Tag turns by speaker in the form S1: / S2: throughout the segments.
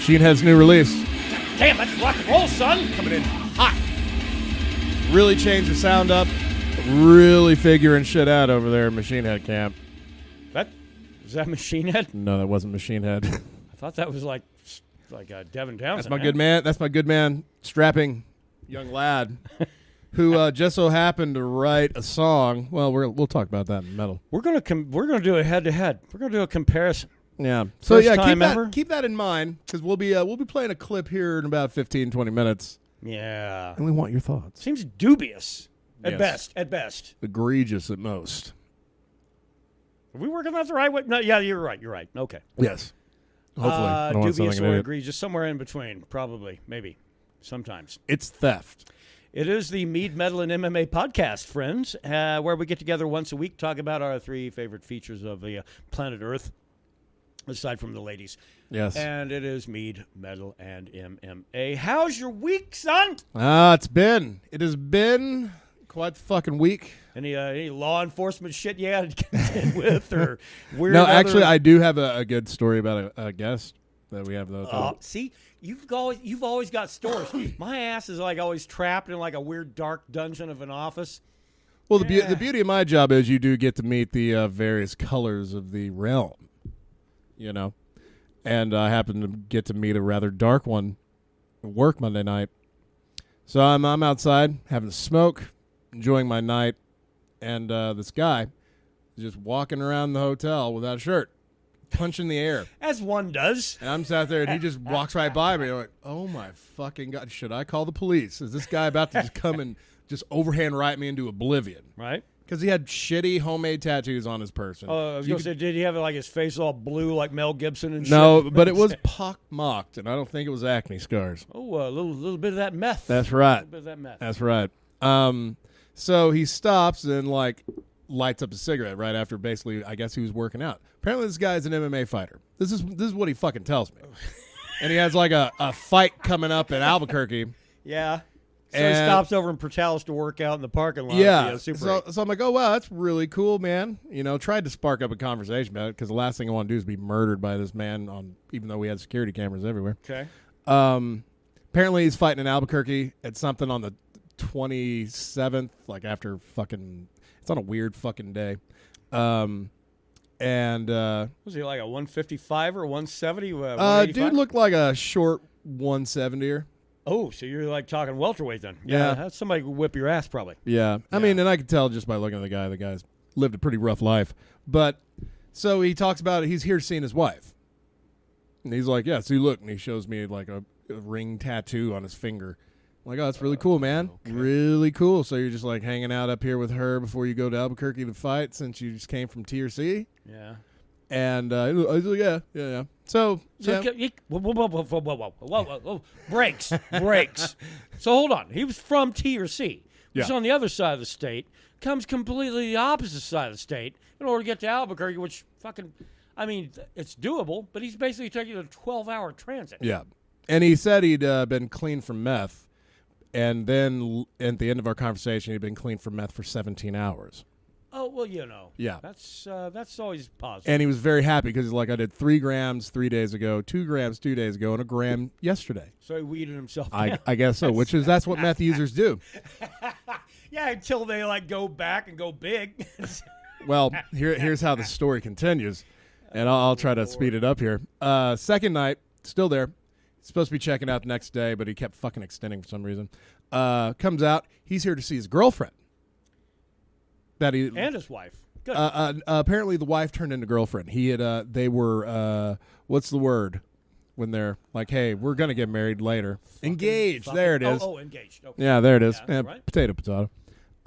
S1: Machine Head's new release.
S2: Damn, that's rock and roll, son. Coming in hot.
S1: Really changed the sound up. Really figuring shit out over there in Machine Head camp.
S2: Is that Machine Head?
S1: No, that wasn't Machine Head.
S2: I thought that was like Devin Townsend.
S1: That's my good man. That's my good man, strapping young lad, who just so happened to write a song. Well, we'll talk about that in metal.
S2: We're gonna do a head to head. We're gonna do a comparison.
S1: Yeah. So
S2: First time
S1: keep that in mind because we'll be playing a clip here in about 15, 20 minutes.
S2: Yeah.
S1: And we want your thoughts.
S2: Seems dubious at
S1: Yes.
S2: best. At best.
S1: Egregious at most.
S2: Are we working that the right way? No. Yeah, you're right. You're right. Okay.
S1: Yes. Hopefully. I don't want to sound
S2: Dubious
S1: like an
S2: or
S1: idiot.
S2: egregious, somewhere in between. Probably. Maybe. Sometimes.
S1: It's theft.
S2: It is the Mead, Metal, and MMA podcast, friends, where we get together once a week, talk about our 3 favorite features of the planet Earth, aside from the ladies.
S1: Yes.
S2: And it is Mead, Metal, and MMA. How's your week, son?
S1: It has been quite the fucking week.
S2: Any law enforcement shit you had to contend with, or weird?
S1: No, actually, I do have a good story about a guest that we have though.
S2: See, you've always got stories. My ass is like always trapped in like a weird dark dungeon of an office.
S1: Well, the beauty of my job is you do get to meet the various colors of the realm, you know. And I happen to get to meet a rather dark one at work Monday night. So I'm outside having a smoke, enjoying my night, and this guy is just walking around the hotel without a shirt, punching the air.
S2: As one does.
S1: And I'm sat there, and he just walks right by me. I'm like, oh, my fucking God. Should I call the police? Is this guy about to just come and just overhand right me into oblivion?
S2: Right.
S1: Because he had shitty homemade tattoos on his person.
S2: I was going to say, did he have like his face all blue like Mel Gibson and shit?
S1: No, but it was pock-mocked, and I don't think it was acne scars.
S2: Oh, a little bit of that meth.
S1: That's right.
S2: A little bit of that meth.
S1: That's right. So he stops and, like, lights up a cigarette right after basically, I guess he was working out. Apparently this guy's an MMA fighter. This is what he fucking tells me. And he has, like, a fight coming up in Albuquerque.
S2: Yeah. So he stops over in Portales to work out in the parking lot.
S1: Yeah.
S2: So
S1: I'm like, oh, wow, that's really cool, man. You know, tried to spark up a conversation about it because the last thing I want to do is be murdered by this man, even though we had security cameras everywhere.
S2: Okay.
S1: Apparently he's fighting in Albuquerque at something on the 27th, like after fucking, it's on a weird fucking day. Was
S2: he like a 155 or 170?
S1: Dude looked like a short 170er.
S2: Oh, so you're like talking welterweight then?
S1: Yeah.
S2: That's somebody who would whip your ass probably.
S1: Yeah. I mean, and I could tell just by looking at the guy. The guy's lived a pretty rough life. But so he talks about it. He's here seeing his wife. And he's like, yeah, see, look. And he shows me like a ring tattoo on his finger. I'm like, oh, that's really cool, man. Okay. Really cool. So you're just like hanging out up here with her before you go to Albuquerque to fight since you just came from TRC? Yeah. And I was like, yeah. So yeah.
S2: Whoa. Breaks. So hold on. He was from TRC. He's on the other side of the state. Comes completely the opposite side of the state in order to get to Albuquerque, which fucking, I mean, it's doable, but he's basically taking a 12-hour transit.
S1: Yeah. And he said he'd been clean from meth. And then at the end of our conversation, he'd been clean from meth for 17 hours.
S2: Oh, well, you know.
S1: Yeah.
S2: That's always positive.
S1: And he was very happy because he's like, I did 3 grams 3 days ago, 2 grams 2 days ago, and 1 gram yesterday.
S2: So he weeded himself down.
S1: I guess so, that's what meth users do.
S2: Yeah, until they like go back and go big.
S1: Well, here's how the story continues, and I'll try to speed it up here. Second night, still there. Supposed to be checking out the next day, but he kept fucking extending for some reason. Comes out. He's here to see his girlfriend.
S2: And his wife. Good.
S1: Apparently, the wife turned into girlfriend. They were, what's the word? When they're like, hey, we're going to get married later. Engaged. There it is.
S2: Oh, engaged. Okay.
S1: Yeah, there it is.
S2: Yeah, right.
S1: Potato.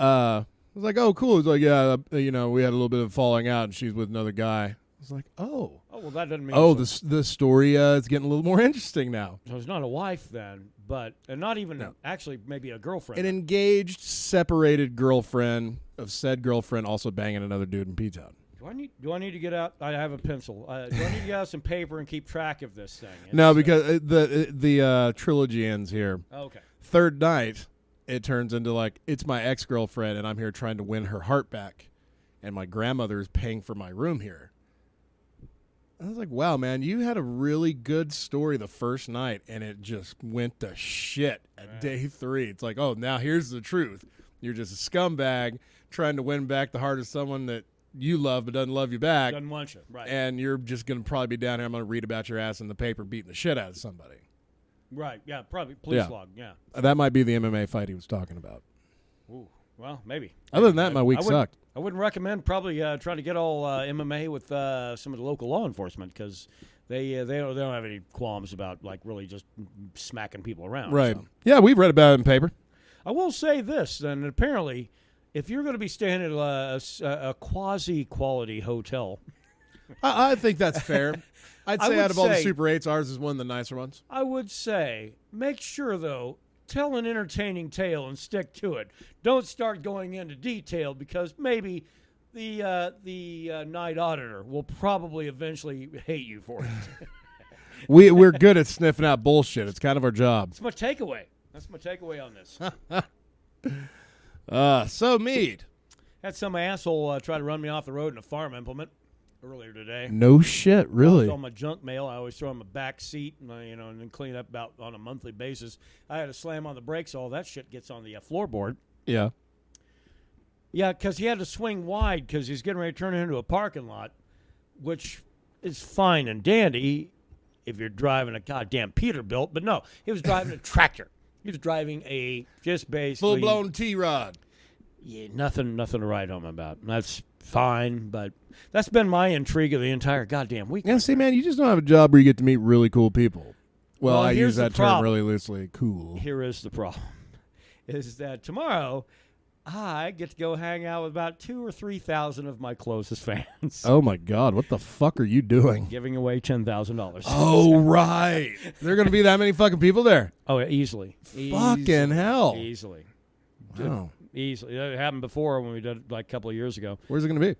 S1: I was like, oh, cool. It was like, yeah, we had a little bit of falling out, and she's with another guy. I was like, oh.
S2: Oh, well, that doesn't mean
S1: the story is getting a little more interesting now.
S2: So it's not a wife then, and not even actually maybe a girlfriend.
S1: An engaged, separated girlfriend of said girlfriend also banging another dude in P-Town.
S2: Do I need to get out? I have a pencil. Do I need to get out some paper and keep track of this thing?
S1: No, because the trilogy ends here.
S2: Oh, okay.
S1: Third night, it turns into like, it's my ex-girlfriend, and I'm here trying to win her heart back, and my grandmother is paying for my room here. I was like, wow, man, you had a really good story the first night, and it just went to shit at day 3. It's like, oh, now here's the truth. You're just a scumbag trying to win back the heart of someone that you love but doesn't love you back.
S2: Doesn't want you, right.
S1: And you're just going to probably be down here. I'm going to read about your ass in the paper beating the shit out of somebody.
S2: Right, yeah, probably. Police log, yeah.
S1: That might be the MMA fight he was talking about.
S2: Ooh, well, maybe.
S1: Other than that, my week sucked.
S2: I wouldn't recommend probably trying to get all MMA with some of the local law enforcement because they don't have any qualms about like really just smacking people around.
S1: Right.
S2: So.
S1: Yeah, we've read about it in paper.
S2: I will say this, and apparently, if you're going to be staying at a quasi-quality hotel,
S1: I think that's fair. I'd say out of all the Super 8s, ours is one of the nicer ones.
S2: I would say make sure though. Tell an entertaining tale and stick to it. Don't start going into detail because maybe the night auditor will probably eventually hate you for it.
S1: We're good at sniffing out bullshit. It's kind of our job.
S2: That's my takeaway. That's my takeaway on this.
S1: So Mead.
S2: Had some asshole try to run me off the road in a farm implement earlier today.
S1: No shit, really.
S2: On my junk mail, I always throw in my back seat, and and then clean up about on a monthly basis. I had to slam on the brakes. All that shit gets on the floorboard.
S1: Yeah.
S2: Yeah, because he had to swing wide because he's getting ready to turn it into a parking lot, which is fine and dandy if you're driving a goddamn Peterbilt. But no, he was driving a tractor. He was driving a just basically
S1: full-blown T-Rod.
S2: Yeah, nothing to write home about. That's fine, but that's been my intrigue of the entire goddamn week.
S1: Yeah, see, man, you just don't have a job where you get to meet really cool people. Well, I use that term
S2: problem.
S1: really loosely. Cool.
S2: Here is the problem: is that tomorrow I get to go hang out with about 2,000 or 3,000 of my closest fans.
S1: Oh my God, what the fuck are you doing?
S2: Giving away $10,000.
S1: Oh right, there are going to be that many fucking people there.
S2: Oh, easily.
S1: Fucking hell.
S2: Easily.
S1: Wow.
S2: Easily. It happened before when we did it like a couple of years ago.
S1: Where's it going to be?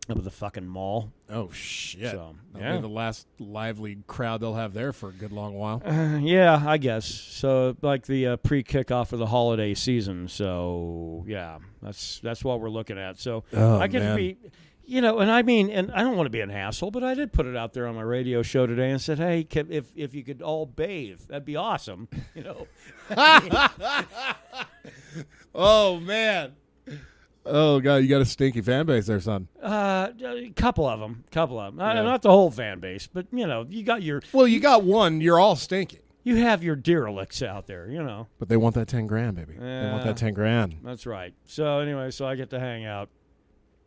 S2: Up at the fucking mall.
S1: Oh, shit.
S2: So,
S1: That'll be the last lively crowd they'll have there for a good long while.
S2: Yeah, I guess. So, like the pre-kickoff of the holiday season. So, yeah, that's what we're looking at. So, I get to be, and I mean, and I don't want to be an asshole, but I did put it out there on my radio show today and said, hey, if you could all bathe, that'd be awesome.
S1: Oh, man. Oh, God, you got a stinky fan base there, son.
S2: A couple of them. Yeah. Not the whole fan base, but, you got your...
S1: Well, you got one. You're all stinky.
S2: You have your derelicts out there,
S1: But they want that 10 grand, baby. They want that 10 grand.
S2: That's right. So, anyway, I get to hang out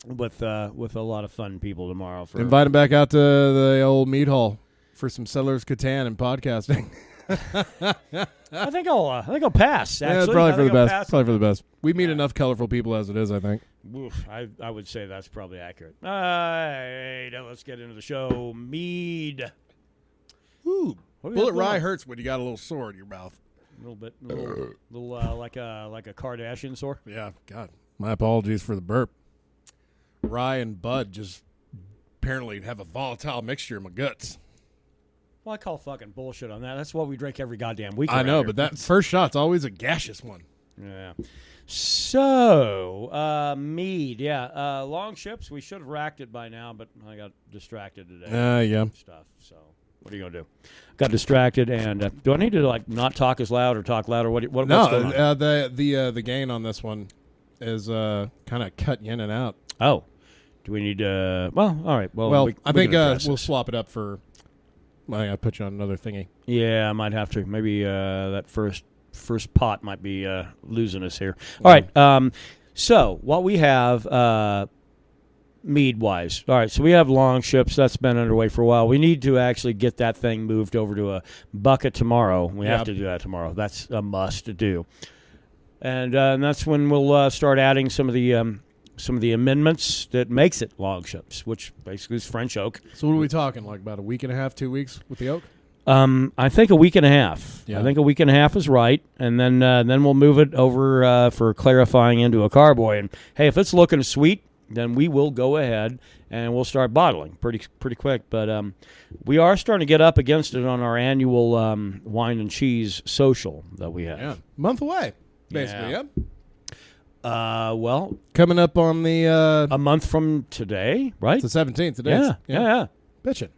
S2: with a lot of fun people tomorrow.
S1: Invite them back out to the old meat hall for some Settlers Catan and podcasting.
S2: I think I'll pass. Actually,
S1: yeah, it's probably for the best. Probably for the best. We meet enough colorful people as it is, I think.
S2: Oof, I would say that's probably accurate. All right, now let's get into the show. Mead.
S1: Ooh, bullet rye hurts when you got a little sore in your mouth.
S2: A little bit, like a Kardashian sore.
S1: Yeah, God, my apologies for the burp. Rye and Bud just apparently have a volatile mixture in my guts.
S2: Well, I call fucking bullshit on that. That's what we drink every goddamn week.
S1: I know,
S2: here.
S1: but that first shot's always a gaseous one.
S2: Yeah. So, Mead, yeah. Longships, we should have racked it by now, but I got distracted today.
S1: Yeah.
S2: Stuff, so what are you going to do? Got distracted, and do I need to, not talk as loud or talk louder? What's going on?
S1: No, the gain on this one is kind of cut in and out.
S2: Oh. Do we need to, all right.
S1: Well, I think we'll swap it up for... I gotta put you on another thingy.
S2: Yeah, I might have to. Maybe that first pot might be losing us here. All right. So what we have mead-wise. All right, so we have Longships. That's been underway for a while. We need to actually get that thing moved over to a bucket tomorrow. We have to do that tomorrow. That's a must-do. And that's when we'll start adding some of the amendments that makes it Longships, which basically is French oak.
S1: So what are we talking, like about a week and a half, 2 weeks with the oak?
S2: I think a week and a half.
S1: Yeah.
S2: I think a week and a half is right, and then we'll move it over for clarifying into a carboy. And hey, if it's looking sweet, then we will go ahead and we'll start bottling pretty quick. But we are starting to get up against it on our annual wine and cheese social that we have.
S1: Yeah, month away, basically. Yeah.
S2: Well,
S1: coming up on the
S2: a month from today, right?
S1: It's the 17th today.
S2: Yeah.
S1: Bitchin'.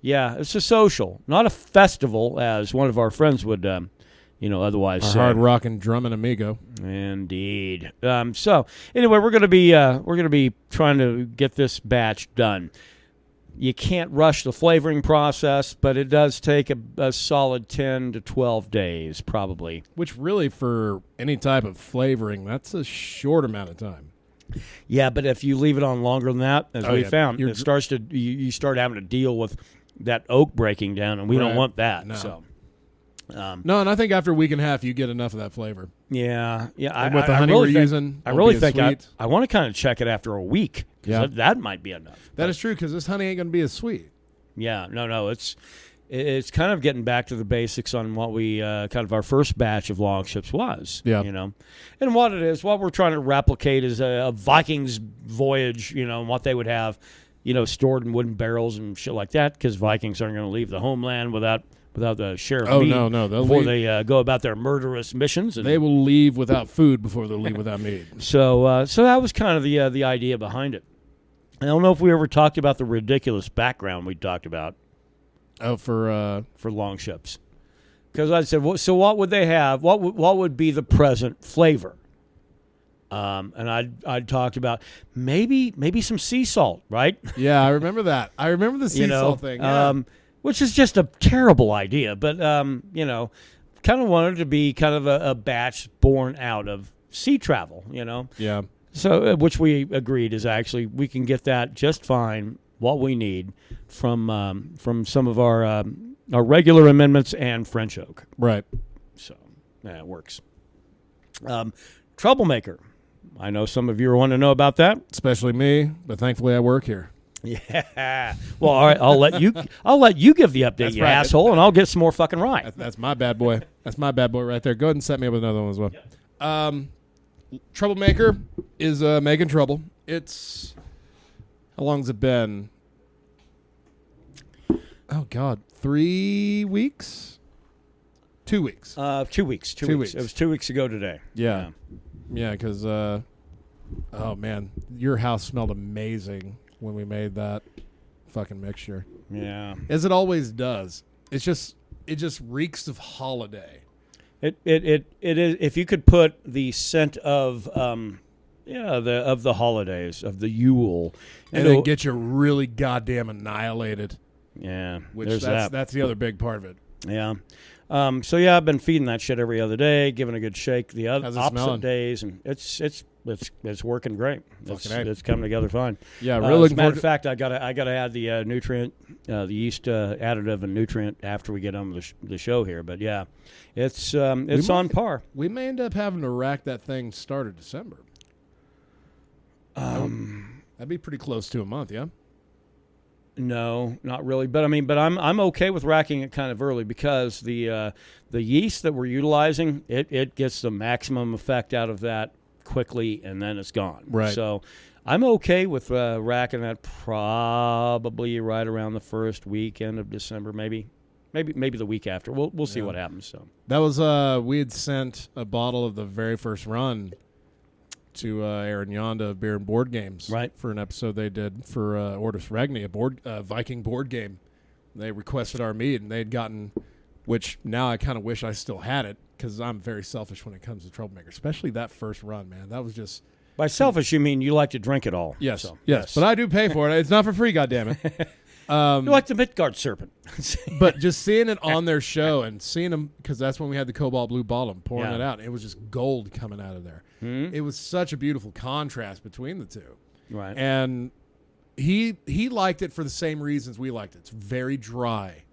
S2: Yeah, it's a social, not a festival, as one of our friends would, otherwise
S1: Our
S2: say.
S1: hard rockin' drumming amigo.
S2: Indeed. So anyway, we're gonna be trying to get this batch done. You can't rush the flavoring process, but it does take a solid 10 to 12 days, probably.
S1: Which really, for any type of flavoring, that's a short amount of time.
S2: Yeah, but if you leave it on longer than that, as we found,
S1: You're-
S2: it starts to you start having to deal with that oak breaking down, and we don't
S1: Right.
S2: want that.
S1: No.
S2: So.
S1: No, and I think after a week and a half, you get enough of that flavor.
S2: Yeah.
S1: And with the honey
S2: really
S1: we're
S2: think,
S1: using,
S2: I
S1: it'll
S2: really
S1: be
S2: think
S1: sweet.
S2: I want to kind of check it after a week.
S1: Yeah.
S2: That might be enough.
S1: That is true, because this honey ain't going to be as sweet.
S2: Yeah, no, it's kind of getting back to the basics on what we kind of our first batch of Longships was.
S1: Yeah.
S2: And what it is, what we're trying to replicate is a Vikings voyage, and what they would have, stored in wooden barrels and shit like that, because Vikings aren't going to leave the homeland without the sheriff.
S1: Oh, no, they'll
S2: before
S1: leave.
S2: they go about their murderous missions. And
S1: They will leave without food before they'll leave without meat.
S2: So that was kind of the idea behind it. I don't know if we ever talked about the ridiculous background we talked about
S1: Oh, for
S2: Longships, because I said, so what would they have? What would be the present flavor? And I'd talked about maybe some sea salt, right?
S1: yeah, I remember that. I remember the sea salt thing. Yeah.
S2: Which is just a terrible idea, but kind of wanted to be kind of a batch born out of sea travel,
S1: Yeah.
S2: So, which we agreed is actually we can get that just fine. What we need from some of our regular amendments and French oak.
S1: Right.
S2: So, yeah, it works. Troublemaker. I know some of you are wanting to know about that.
S1: Especially me, but thankfully I work here.
S2: Yeah. Well, all right. I'll let you give the update,
S1: That's
S2: you
S1: right.
S2: asshole, and I'll get some more fucking rye.
S1: That's my bad boy. That's my bad boy right there. Go ahead and set me up with another one as well. Troublemaker is making trouble. It's how long's it been? Oh God, 3 weeks? 2 weeks.
S2: 2 weeks. 2 weeks. It was 2 weeks ago today.
S1: Yeah, because oh man, your house smelled amazing when we made that fucking mixture.
S2: Yeah.
S1: As it always does. It just reeks of holiday.
S2: It is. If you could put the scent of the holidays, of the Yule,
S1: And then get you really goddamn annihilated.
S2: Yeah,
S1: Which
S2: there's that.
S1: that's the other big part of it.
S2: Yeah. So yeah, I've been feeding that shit every other day, giving a good shake the other
S1: How's it
S2: opposite
S1: smelling?
S2: days, and it's working great.
S1: Fucking A.
S2: It's coming together fine.
S1: Yeah,
S2: As
S1: really
S2: a
S1: looking
S2: matter
S1: forward
S2: of fact, I gotta add the nutrient, the yeast additive and nutrient after we get on the show here. But yeah, it's on par.
S1: We may end up having to rack that thing start of December. That'd be pretty close to a month, yeah?
S2: No, not really. But I'm okay with racking it kind of early because the yeast that we're utilizing, it gets the maximum effect out of that quickly, and then it's gone.
S1: Right.
S2: So I'm okay with racking that probably right around the first weekend of December, maybe the week after. We'll see what happens. So
S1: That was we had sent a bottle of the very first run to Aaron Yonda of Beer and Board Games,
S2: Right.
S1: for an episode they did for Ortus Regni, a Viking board game. They requested our mead, and they'd gotten, which now I kind of wish I still had it, because I'm very selfish when it comes to Troublemaker, especially that first run, man. That was just...
S2: by selfish, you mean you like to drink it all?
S1: Yes,
S2: So,
S1: yes, but I do pay for it. It's not for free, goddammit.
S2: you like the Midgard serpent.
S1: But just seeing it on their show and seeing them, because that's when we had the Cobalt Blue bottle, pouring
S2: Yeah.
S1: it out, it was just gold coming out of there. It was such a beautiful contrast between the two.
S2: Right.
S1: And he liked it for the same reasons we liked it. It's very dry,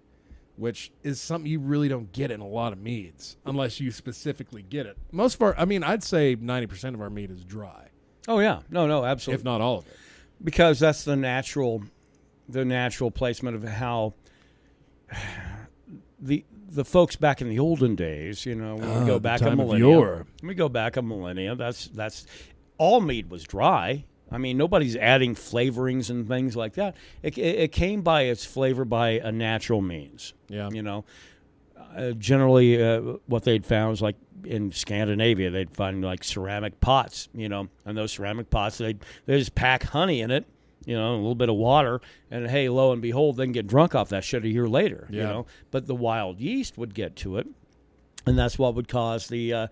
S1: which is something you really don't get in a lot of meads unless you specifically get it. Most of our, I'd say 90% of our mead is dry,
S2: Oh yeah. No, absolutely.
S1: if not all of it.
S2: Because that's the natural placement of how the folks back in the olden days, when we go back a
S1: time of
S2: millennia.
S1: yore.
S2: When we go back a millennia, that's all mead was dry. Nobody's adding flavorings and things like that. It came by its flavor by a natural means.
S1: Yeah.
S2: Generally, what they'd found was like in Scandinavia, they'd find like ceramic pots, and those ceramic pots, they just pack honey in it, you know, a little bit of water, and hey, lo and behold, they can get drunk off that shit a year later, you
S1: Yeah.
S2: know. But the wild yeast would get to it, and that's what would cause the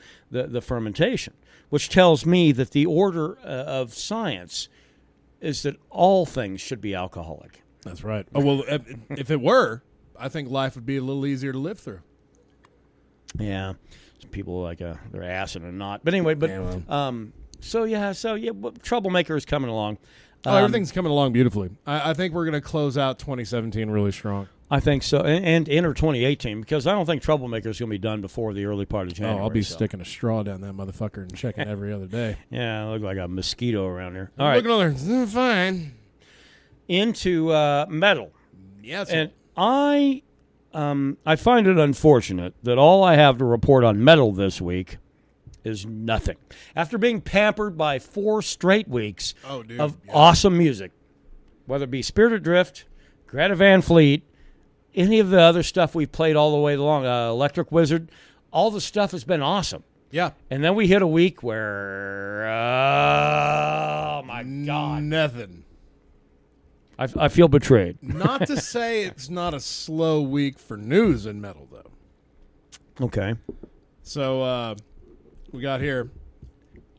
S2: fermentation, which tells me that the order of science is that all things should be alcoholic.
S1: That's right. Oh, well, if it were, I think life would be a little easier to live through.
S2: Yeah. Some people like they're ass in a knot. But anyway, Troublemaker is coming along.
S1: Everything's coming along beautifully. I think we're going to close out 2017 really strong.
S2: I think so, and enter 2018, because I don't think Troublemaker is going to be done before the early part of January.
S1: Oh, I'll be sticking a straw down that motherfucker and checking every other day.
S2: Yeah, I look like a mosquito around here. All right.
S1: Looking over there. Fine.
S2: Into metal.
S1: Yes.
S2: And I find it unfortunate that all I have to report on metal this week is nothing. After being pampered by 4 straight weeks of awesome music, whether it be Spirit Adrift, Greta Van Fleet, any of the other stuff we've played all the way along, Electric Wizard, all the stuff has been awesome.
S1: Yeah.
S2: And then we hit a week where, oh my God.
S1: Nothing.
S2: I feel betrayed.
S1: Not to say it's not a slow week for news in metal, though.
S2: Okay.
S1: So we got here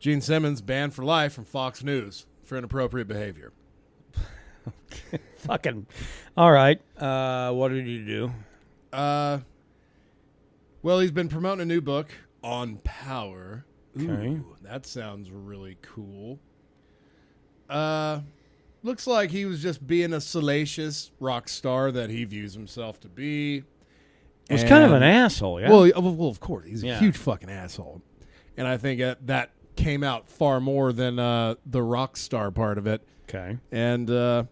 S1: Gene Simmons banned for life from Fox News for inappropriate behavior.
S2: Fucking. All right. What did he do?
S1: Well, he's been promoting a new book on power.
S2: Okay.
S1: Ooh, that sounds really cool. Looks like he was just being a salacious rock star that he views himself to be.
S2: He's kind of an asshole, yeah?
S1: Well, of course. He's
S2: Yeah.
S1: a huge fucking asshole. And I think that came out far more than the rock star part of it.
S2: Okay.
S1: And got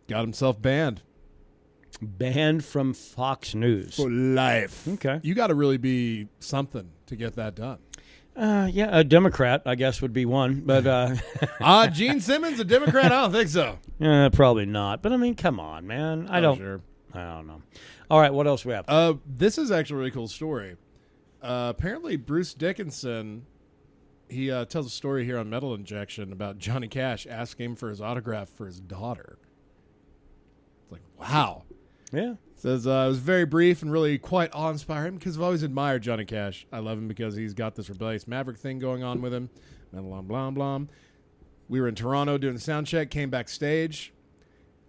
S1: himself banned.
S2: Banned from Fox News.
S1: For life.
S2: Okay.
S1: You got to really be something to get that done.
S2: Yeah, a Democrat, I guess, would be one. But
S1: Gene Simmons, a Democrat? I don't think so.
S2: probably not. But, I mean, come on, man. I don't know. All right, what else we have?
S1: This is actually a really cool story. Apparently, Bruce Dickinson, he tells a story here on Metal Injection about Johnny Cash asking him for his autograph for his daughter. It's like, wow.
S2: Yeah.
S1: Says, it was very brief and really quite awe-inspiring because I've always admired Johnny Cash. I love him because he's got this rebellious Maverick thing going on with him. Blah, blah, blah. We were in Toronto doing the sound check, came backstage.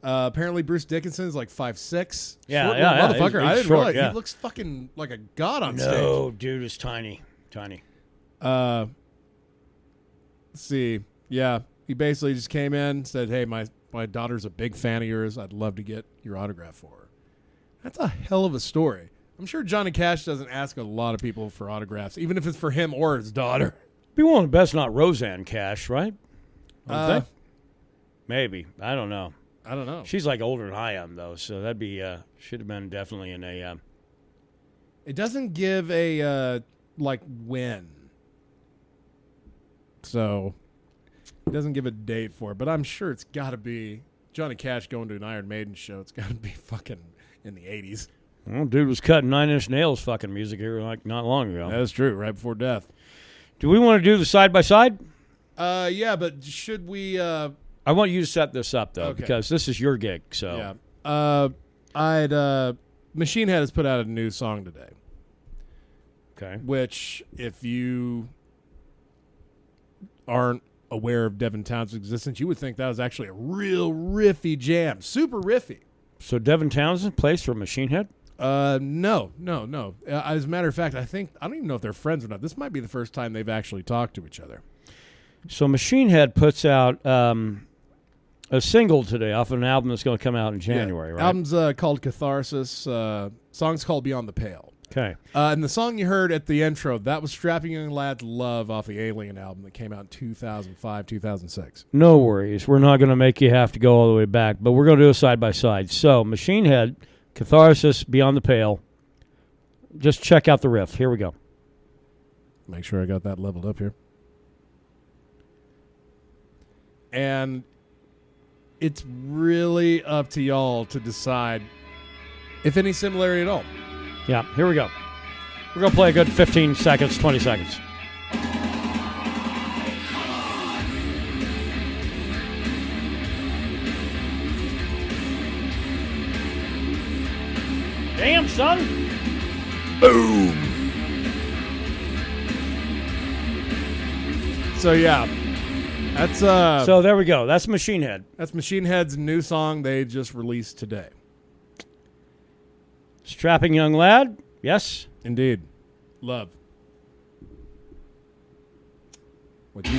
S1: Apparently, Bruce Dickinson is like 5'6".
S2: Yeah,
S1: short
S2: yeah,
S1: little motherfucker.
S2: he's
S1: I didn't
S2: short,
S1: realize.
S2: yeah.
S1: He looks fucking like a god on stage.
S2: No, dude is tiny. Tiny.
S1: Let's see. Yeah, he basically just came in, said, hey, my daughter's a big fan of yours. I'd love to get your autograph for her. That's a hell of a story. I'm sure Johnny Cash doesn't ask a lot of people for autographs, even if it's for him or his daughter.
S2: Be one of the best, not Roseanne Cash, right? Maybe. I don't know.
S1: I don't know.
S2: She's like older than I am, though, so that'd be should have been definitely in a.
S1: It doesn't give a like when, so it doesn't give a date for it. But I'm sure it's got to be Johnny Cash going to an Iron Maiden show. It's got to be fucking in the 80s.
S2: Well, dude was cutting 9 Inch Nails fucking music here like not long ago.
S1: That's true. Right before death.
S2: Do we want to do the side by side?
S1: Yeah, but should we?
S2: I want you to set this up though, because this is your gig. So
S1: yeah, Machine Head has put out a new song today.
S2: Okay.
S1: Which, if you aren't aware of Devin Townsend's existence, you would think that was actually a real riffy jam, super riffy.
S2: So Devin Townsend plays for Machine Head?
S1: No. As a matter of fact, I don't even know if they're friends or not. This might be the first time they've actually talked to each other.
S2: So Machine Head puts out a single today off of an album that's going to come out in January, right?
S1: Album's called Catharsis. Song's called Beyond the Pale.
S2: Okay.
S1: And the song you heard at the intro, that was Strapping Young Lad's Love off the Alien album that came out in 2005, 2006.
S2: No worries. We're not going to make you have to go all the way back, but we're going to do a side-by-side. So Machine Head, Catharsis, Beyond the Pale. Just check out the riff. Here we go.
S1: Make sure I got that leveled up here. And it's really up to y'all to decide if any similarity at all.
S2: Yeah, here we go. We're going to play a good 15 seconds, 20 seconds. Damn, son.
S1: Boom. So yeah, that's
S2: So there we go. That's Machine Head.
S1: That's Machine Head's new song they just released today.
S2: Strapping young lad. Yes.
S1: Indeed. Love. What you?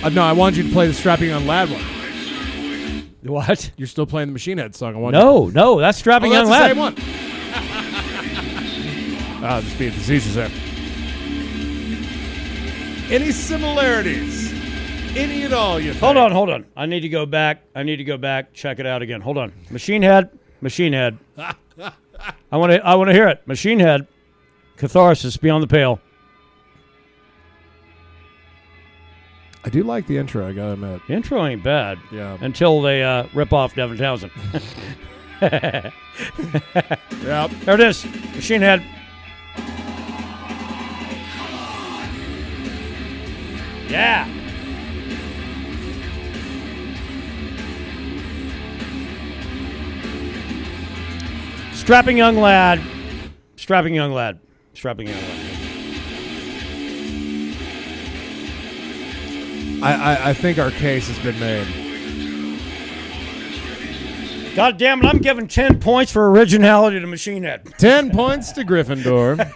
S1: No, I want you to play the Strapping Young Lad one.
S2: What?
S1: You're still playing the Machine Head song. I want
S2: No, that's Strapping Young Lad.
S1: That's the same one. Just being facetious there. Any similarities? Any at all, you think?
S2: Hold on. I need to go back. Check it out again. Hold on. Machine Head. I want to hear it. Machine Head. Catharsis Beyond the Pale.
S1: I do like the intro, I gotta admit.
S2: The intro ain't bad.
S1: Yeah.
S2: Until they rip off Devin Townsend.
S1: Yep.
S2: There it is. Machine Head. Yeah. Strapping young lad.
S1: I think our case has been made.
S2: God damn it, I'm giving 10 points for originality to Machine Head.
S1: 10 points to Gryffindor.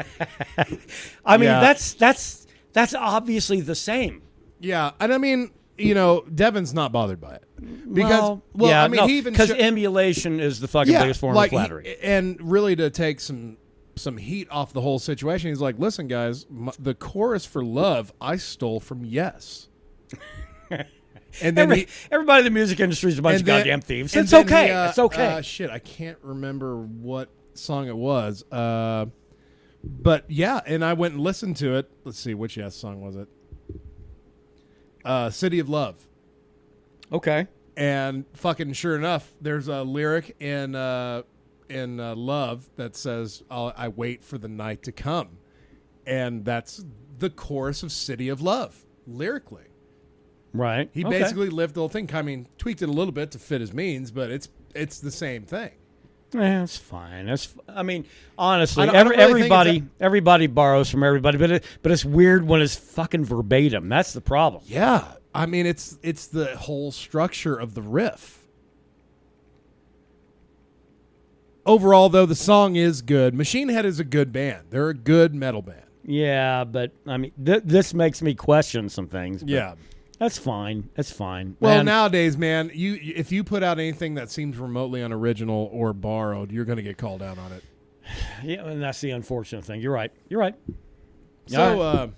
S2: I mean,
S1: Yeah.
S2: that's obviously the same.
S1: Yeah, and I mean, Devin's not bothered by it. Because,
S2: yeah,
S1: I mean, he even
S2: because emulation is the fucking biggest form of flattery.
S1: And really to take some heat off the whole situation, he's like, listen, guys, the chorus for Love, I stole from Yes. And then
S2: everybody in the music industry is a bunch of goddamn thieves. It's
S1: then
S2: okay. It's okay.
S1: Shit, I can't remember what song it was. But yeah, and I went and listened to it. Let's see, which Yes song was it? City of Love.
S2: Okay.
S1: And fucking sure enough, there's a lyric in Love that says, I wait for the night to come. And that's the chorus of City of Love, lyrically.
S2: Right.
S1: He basically lived the whole thing. I mean, tweaked it a little bit to fit his means, but it's the same thing.
S2: Yeah, it's fine. I mean, honestly,
S1: I don't really
S2: everybody borrows from everybody, but it's weird when it's fucking verbatim. That's the problem.
S1: Yeah. I mean, it's the whole structure of the riff. Overall, though, the song is good. Machine Head is a good band. They're a good metal band.
S2: Yeah, but I mean, this makes me question some things.
S1: Yeah.
S2: That's fine. That's fine.
S1: Well, nowadays, man, if you put out anything that seems remotely unoriginal or borrowed, you're going to get called out on it.
S2: Yeah, and that's the unfortunate thing. You're right.
S1: So,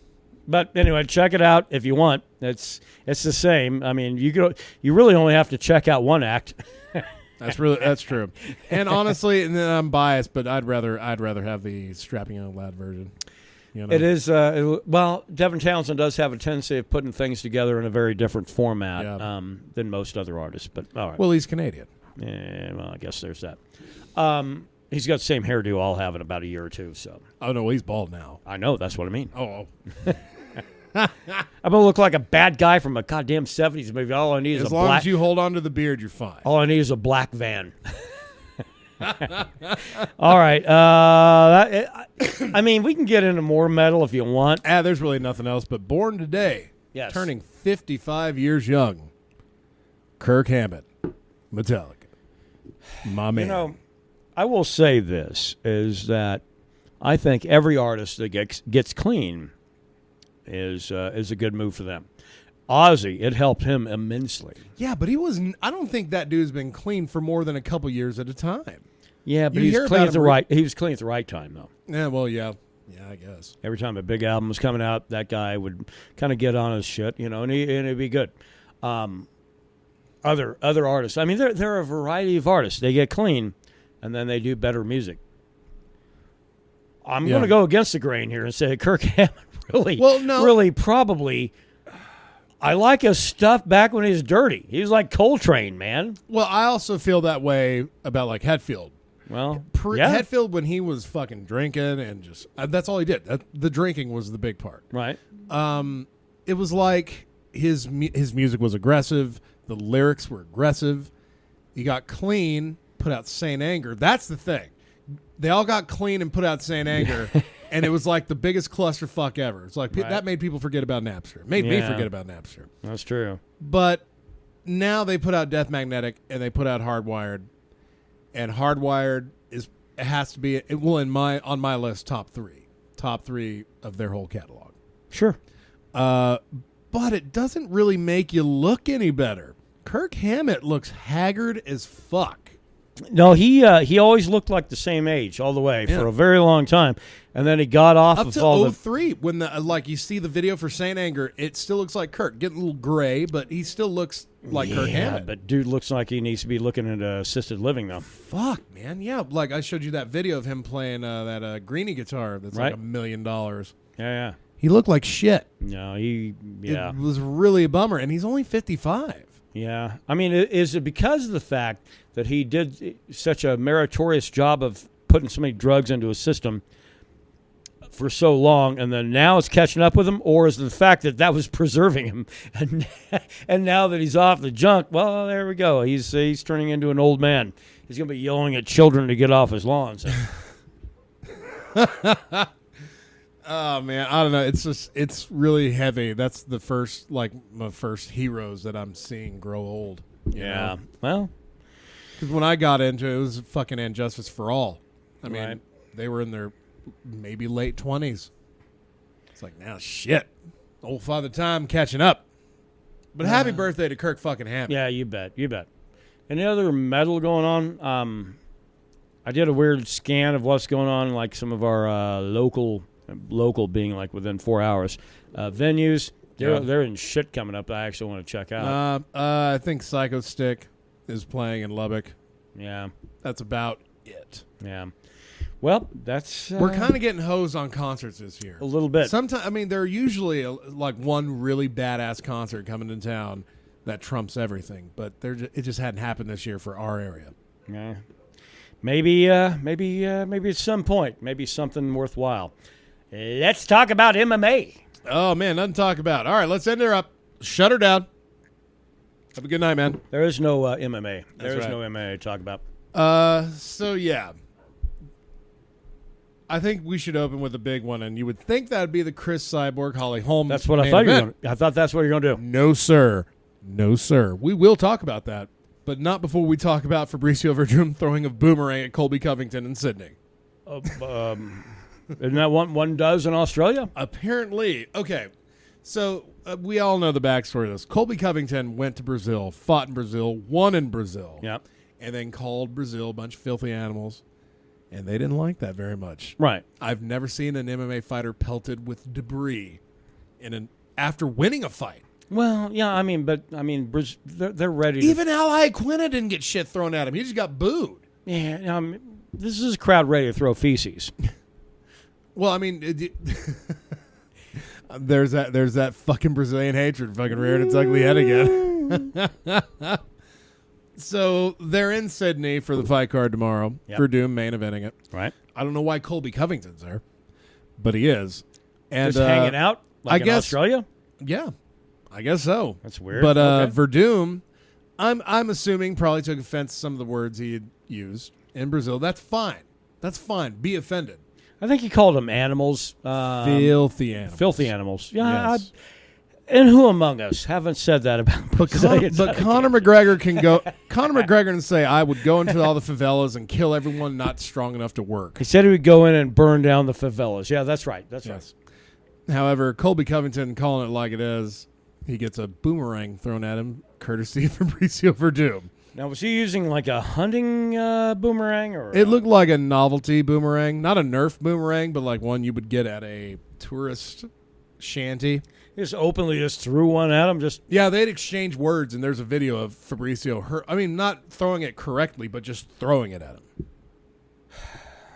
S2: but anyway, check it out if you want. It's the same. I mean, you really only have to check out one act.
S1: That's true. And honestly, and then I'm biased, but I'd rather have the Strapping Young Lad version.
S2: It is well, Devin Townsend does have a tendency of putting things together in a very different format than most other artists. But all right.
S1: Well, he's Canadian.
S2: Yeah, well, I guess there's that. He's got the same hairdo I'll have in about a year or two. So.
S1: Oh no, he's bald now.
S2: I know. That's what I mean.
S1: Oh.
S2: I'm gonna look like a bad guy from a goddamn '70s movie. All I need is
S1: as long as you hold on to the beard, you're fine.
S2: All I need is a black van. All right. I mean, we can get into more metal if you want.
S1: There's really nothing else. But Born Today, turning 55 years young, Kirk Hammett, Metallica, my man.
S2: I will say this, is that I think every artist that gets clean is a good move for them. Ozzy, it helped him immensely.
S1: Yeah, but I don't think that dude's been clean for more than a couple years at a time.
S2: Yeah, but he was clean at the right time, though.
S1: Yeah, well, yeah, I guess.
S2: Every time a big album was coming out, that guy would kind of get on his shit, and it'd be good. Other artists, I mean, there are a variety of artists. They get clean, and then they do better music. I'm going to go against the grain here and say Kirk Hammett really probably. I like his stuff back when he was dirty. He was like Coltrane, man.
S1: Well, I also feel that way about like Hetfield.
S2: Well,
S1: Hetfield, when he was fucking drinking and just that's all he did. The drinking was the big part.
S2: Right.
S1: It was like his music was aggressive. The lyrics were aggressive. He got clean, put out Saint Anger. That's the thing. They all got clean and put out Saint Anger, and it was like the biggest clusterfuck ever. It's like that made people forget about Napster. It made me forget about Napster.
S2: That's true.
S1: But now they put out Death Magnetic and they put out Hardwired, and Hardwired has to be on my list top three of their whole catalog.
S2: Sure.
S1: But it doesn't really make you look any better. Kirk Hammett looks haggard as fuck.
S2: No, he always looked like the same age all the way for a very long time, and then he got off
S1: up
S2: of
S1: to
S2: all
S1: 03 when you see the video for Saint Anger. It still looks like Kirk, getting a little gray, but he still looks like Kirk Hammett.
S2: But dude looks like he needs to be looking at assisted living though.
S1: Fuck, man, yeah. Like I showed you that video of him playing that Greenie guitar that's like $1 million.
S2: Yeah.
S1: He looked like shit.
S2: No,
S1: It was really a bummer, and he's only 55.
S2: Yeah. I mean, is it because of the fact that he did such a meritorious job of putting so many drugs into his system for so long, and then now it's catching up with him, or is it the fact that was preserving him, and now that he's off the junk, well, there we go. He's turning into an old man. He's going to be yelling at children to get off his lawn. So.
S1: Oh man, I don't know. It's really heavy. That's the first my first heroes that I'm seeing grow old. You know?
S2: Well,
S1: because when I got into it, it was fucking And Justice for All. I mean, they were in their maybe late 20s. It's like now, shit, old Father Time catching up. But happy birthday to Kirk fucking Hammett.
S2: Yeah, you bet. Any other metal going on? I did a weird scan of what's going on, like some of our local being like within 4 hours venues. They're in shit coming up that I actually want to check out.
S1: I think Psycho Stick is playing in Lubbock.
S2: Yeah,
S1: that's about it.
S2: Yeah, well, that's
S1: we're kind of getting hosed on concerts this year
S2: a little bit.
S1: Sometimes, I mean, there are usually like one really badass concert coming to town that trumps everything, but it just hadn't happened this year for our area.
S2: Yeah, maybe at some point, maybe something worthwhile. Let's talk about MMA.
S1: Oh, man, nothing to talk about. All right, let's end her up. Shut her down. Have a good night, man.
S2: There is no MMA.
S1: There is
S2: no MMA to talk about.
S1: So, yeah. I think we should open with a big one, and you would think that would be the Chris Cyborg Holly Holmes.
S2: That's what I thought you were going to. I thought that's what you're going to do.
S1: No, sir. No, sir. We will talk about that, but not before we talk about Fabricio Werdum throwing a boomerang at Colby Covington in Sydney.
S2: Isn't that one does in Australia?
S1: Apparently. Okay. So we all know the backstory of this. Colby Covington went to Brazil, fought in Brazil, won in Brazil, and then called Brazil a bunch of filthy animals, and they didn't like that very much.
S2: Right.
S1: I've never seen an MMA fighter pelted with debris after winning a fight.
S2: Well, yeah, they're ready.
S1: Even Al Iaquinta didn't get shit thrown at him. He just got booed.
S2: Yeah, this is a crowd ready to throw feces.
S1: Well, I mean, there's that fucking Brazilian hatred fucking reared its ugly head again. So they're in Sydney for the fight card tomorrow. Werdum main eventing it.
S2: Right.
S1: I don't know why Colby Covington's there, but he is. And
S2: just hanging out like in Australia?
S1: Yeah, I guess so.
S2: That's weird.
S1: But Werdum, I'm assuming probably took offense to some of the words he had used in Brazil. That's fine. Be offended.
S2: I think he called them animals.
S1: Filthy animals.
S2: Filthy animals. Yeah.
S1: Yes.
S2: And who among us haven't said that about Brazilians?
S1: But Conor McGregor can go. Conor McGregor can say, "I would go into all the favelas and kill everyone not strong enough to work."
S2: He said he would go in and burn down the favelas. Yeah, that's right. That's right.
S1: However, Colby Covington calling it like it is, he gets a boomerang thrown at him, courtesy of Fabricio Werdum.
S2: Now, was he using like a hunting boomerang? Or
S1: it looked like a novelty boomerang. Not a Nerf boomerang, but like one you would get at a tourist shanty.
S2: He just openly just threw one at him?
S1: Yeah, they'd exchange words, and there's a video of Fabricio, not throwing it correctly, but just throwing it at him.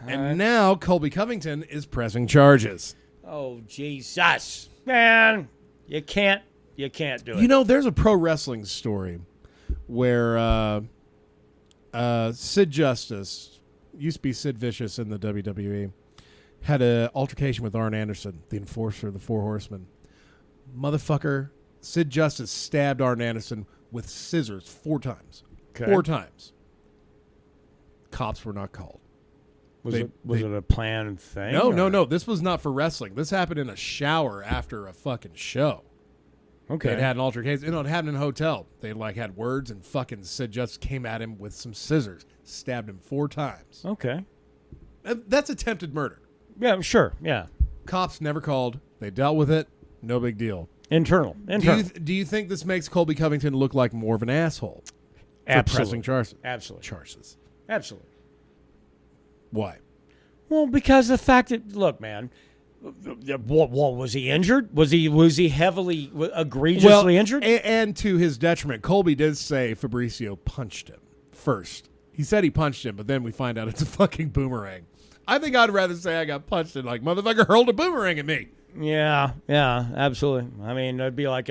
S1: And now Colby Covington is pressing charges.
S2: Oh, Jesus. Man, you can't do it.
S1: You know, there's a pro wrestling story where Sid Justice, used to be Sid Vicious in the WWE, had an altercation with Arn Anderson, the enforcer of the Four Horsemen. Motherfucker, Sid Justice stabbed Arn Anderson with scissors 4 times.
S2: Okay.
S1: 4 times. Cops were not called.
S2: Was it a planned thing?
S1: No. This was not for wrestling. This happened in a shower after a fucking show.
S2: Okay.
S1: They'd had an altercation. It happened in a hotel. They had words and fucking Sid just came at him with some scissors. Stabbed him 4 times.
S2: Okay.
S1: That's attempted murder.
S2: Yeah, sure. Yeah.
S1: Cops never called. They dealt with it. No big deal.
S2: Internal.
S1: Do you think this makes Colby Covington look like more of an asshole?
S2: Absolutely.
S1: For pressing charges.
S2: Absolutely. Absolutely.
S1: Why?
S2: Well, because the fact that, look, man, was he injured? Was he heavily, egregiously injured?
S1: And to his detriment, Colby did say Fabricio punched him first. He said he punched him, but then we find out it's a fucking boomerang. I think I'd rather say I got punched than motherfucker hurled a boomerang at me.
S2: Yeah, absolutely. I mean, it'd be like,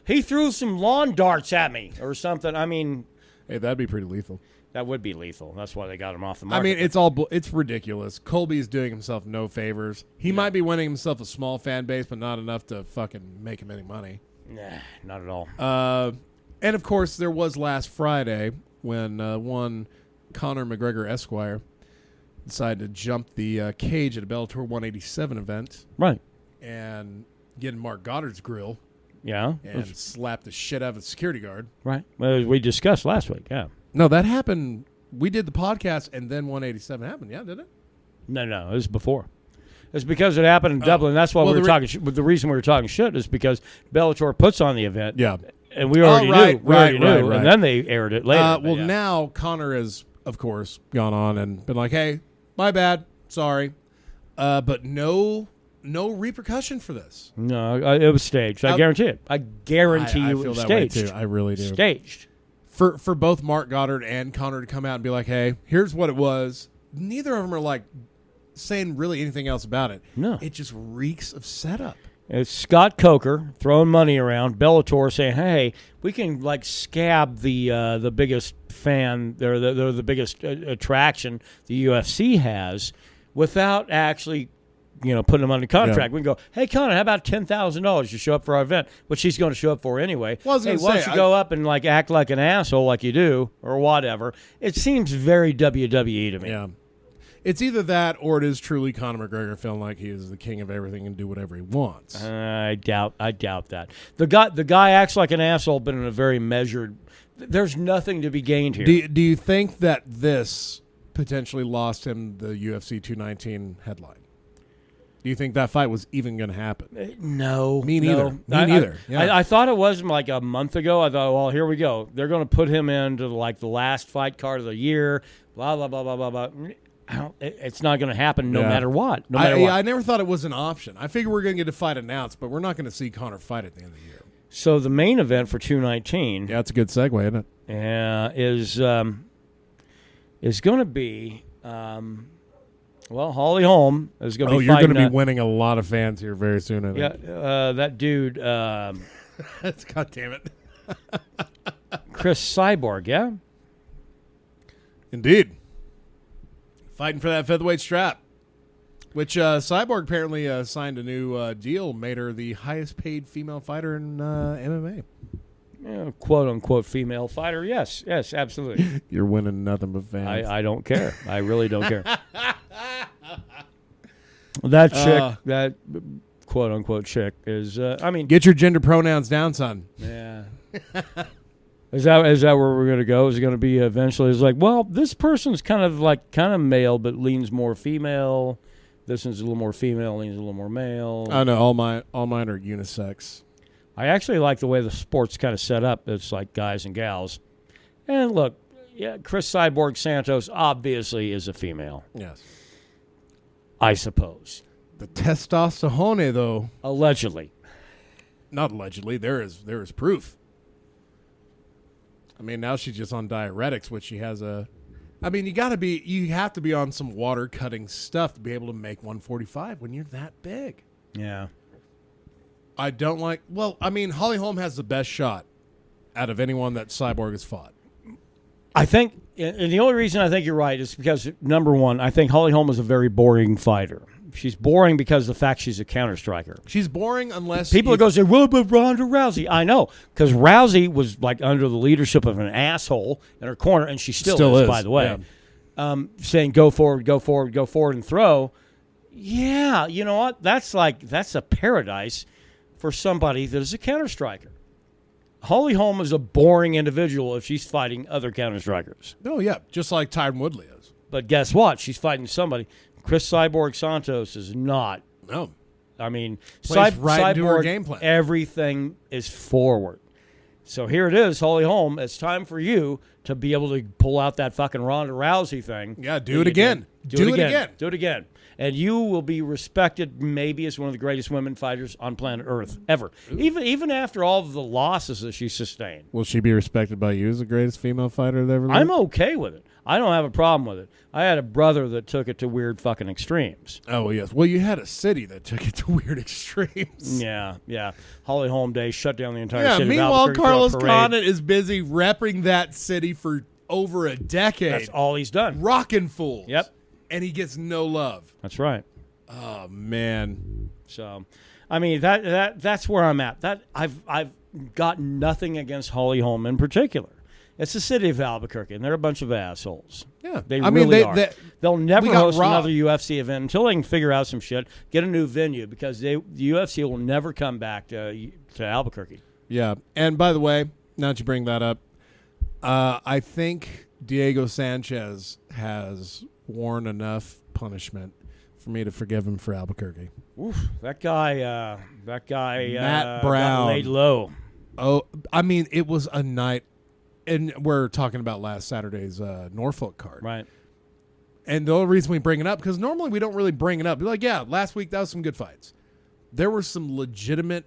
S2: he threw some lawn darts at me or something. I mean,
S1: hey, that'd be pretty lethal.
S2: That would be lethal. That's why they got him off the market.
S1: I mean, it's ridiculous. Colby's doing himself no favors. He might be winning himself a small fan base, but not enough to fucking make him any money.
S2: Nah, not at all.
S1: And of course, there was last Friday when one Conor McGregor Esquire decided to jump the cage at a Bellator 187 event.
S2: Right.
S1: And get in Mark Goddard's grill.
S2: Yeah.
S1: And slap the shit out of a security guard.
S2: Right. Well, we discussed last week, yeah.
S1: No, that happened. We did the podcast, and then 187 happened. Yeah, did it?
S2: No, it was before. It's because it happened in Dublin. That's why we were talking. The reason we were talking shit is because Bellator puts on the event.
S1: Yeah,
S2: and we already knew. We already knew, and then they aired it later.
S1: Now Conor has, of course, gone on and been like, "Hey, my bad, sorry," but no repercussion for this.
S2: No, it was staged. I guarantee it. I guarantee you it was staged.
S1: That way too. I really do.
S2: Staged.
S1: For both Mark Goddard and Conor to come out and be like, hey, here's what it was. Neither of them are saying really anything else about it.
S2: No.
S1: It just reeks of setup.
S2: It's Scott Coker throwing money around, Bellator saying, hey, we can scab the biggest fan, they're the biggest attraction the UFC has without actually putting him under contract. Yeah. We can go, hey, Conor, how about $10,000 to show up for our event, which he's going to show up for anyway.
S1: Well,
S2: hey, why don't you go up and act like an asshole like you do or whatever. It seems very WWE to me.
S1: Yeah. It's either that or it is truly Conor McGregor feeling like he is the king of everything and do whatever he wants.
S2: I doubt that. The guy acts like an asshole, but in a very measured. There's nothing to be gained here.
S1: Do you think that this potentially lost him the UFC 219 headline? Do you think that fight was even going to happen?
S2: No.
S1: Me neither. Me neither.
S2: I thought it was a month ago. I thought, well, here we go. They're going to put him into the last fight card of the year, blah, blah, blah, blah, blah, blah. It's not going to happen no matter what.
S1: I never thought it was an option. I figured we're going to get a fight announced, but we're not going to see Conor fight at the end of the year.
S2: So the main event for 219.
S1: Yeah, it's a good segue, isn't it?
S2: Yeah, is going to be... Holly Holm is going to be fighting.
S1: Oh, you're going to be winning a lot of fans here very soon, I think.
S2: Yeah, that dude.
S1: God damn it.
S2: Chris Cyborg, yeah?
S1: Indeed. Fighting for that featherweight strap, which Cyborg apparently signed a new deal, made her the highest paid female fighter in MMA.
S2: Yeah, quote-unquote female fighter, yes, absolutely.
S1: You're winning nothing but fans.
S2: I don't care. I really don't care. That chick, that quote-unquote chick is,
S1: get your gender pronouns down, son.
S2: Yeah. Is that where we're going to go? Is it going to be eventually, it's like, well, this person's kind of male, but leans more female. This one's a little more female, leans a little more male.
S1: Oh, no, all mine are unisex.
S2: I actually like the way the sport's kind of set up. It's like guys and gals. And look, yeah, Chris Cyborg Santos obviously is a female.
S1: Yes.
S2: I suppose.
S1: The testosterone, though.
S2: Allegedly.
S1: Not allegedly. There is proof. I mean, now she's just on diuretics, which she has a... I mean, you have to be on some water-cutting stuff to be able to make 145 when you're that big.
S2: Yeah.
S1: I don't like... Well, I mean, Holly Holm has the best shot out of anyone that Cyborg has fought.
S2: I think And the only reason I think you're right is because, number one, I think Holly Holm is a very boring fighter. She's boring because of the fact she's a counter striker.
S1: She's boring unless
S2: people are going to say, well, but Ronda Rousey. I know, because Rousey was like under the leadership of an asshole in her corner, and she still is, by the way, saying go forward, go forward, go forward, and throw. Yeah, you know what? That's a paradise for somebody that is a counter striker. Holly Holm is a boring individual if she's fighting other counter strikers.
S1: Oh yeah, just like Tyron Woodley is.
S2: But guess what? She's fighting somebody. Chris Cyborg Santos is not.
S1: No.
S2: I mean,
S1: Plays right into her
S2: Cyborg,
S1: game plan.
S2: everything is forward. So here it is, Holly Holm. It's time for you to be able to pull out that fucking Ronda Rousey thing.
S1: Yeah, do it again. Do it again.
S2: Do it again. And you will be respected maybe as one of the greatest women fighters on planet Earth ever. Even after all of the losses that she sustained.
S1: Will she be respected by you as the greatest female fighter that ever lived?
S2: I'm okay with it. I don't have a problem with it. I had a brother that took it to weird fucking extremes.
S1: Oh, yes. Well, you had a city that took it to weird extremes.
S2: Yeah. Holly Holm Day shut down the entire
S1: Yeah,
S2: city of
S1: meanwhile,
S2: Albuquerque for a
S1: Carlos
S2: parade.
S1: Condit is busy repping that city for over a decade.
S2: That's all he's done.
S1: Rockin' fools.
S2: Yep.
S1: And he gets no love.
S2: That's right.
S1: Oh, man.
S2: So, I mean, that's where I'm at. That I've got nothing against Holly Holm in particular. It's the city of Albuquerque, and they're a bunch of assholes.
S1: Yeah.
S2: They
S1: I
S2: really
S1: mean,
S2: are. They'll never
S1: we got
S2: host
S1: robbed.
S2: another UFC event until they can figure out some shit, get a new venue, because the UFC will never come back to Albuquerque.
S1: Yeah. And by the way, now that you bring that up, I think Diego Sanchez has worn enough punishment for me to forgive him for Albuquerque.
S2: Oof, that guy,
S1: Matt Brown
S2: got laid low.
S1: Oh, I mean, it was a night, and we're talking about last Saturday's Norfolk card.
S2: Right.
S1: And the only reason we bring it up, because normally we don't really bring it up. We're like, yeah, last week that was some good fights. There were some legitimate,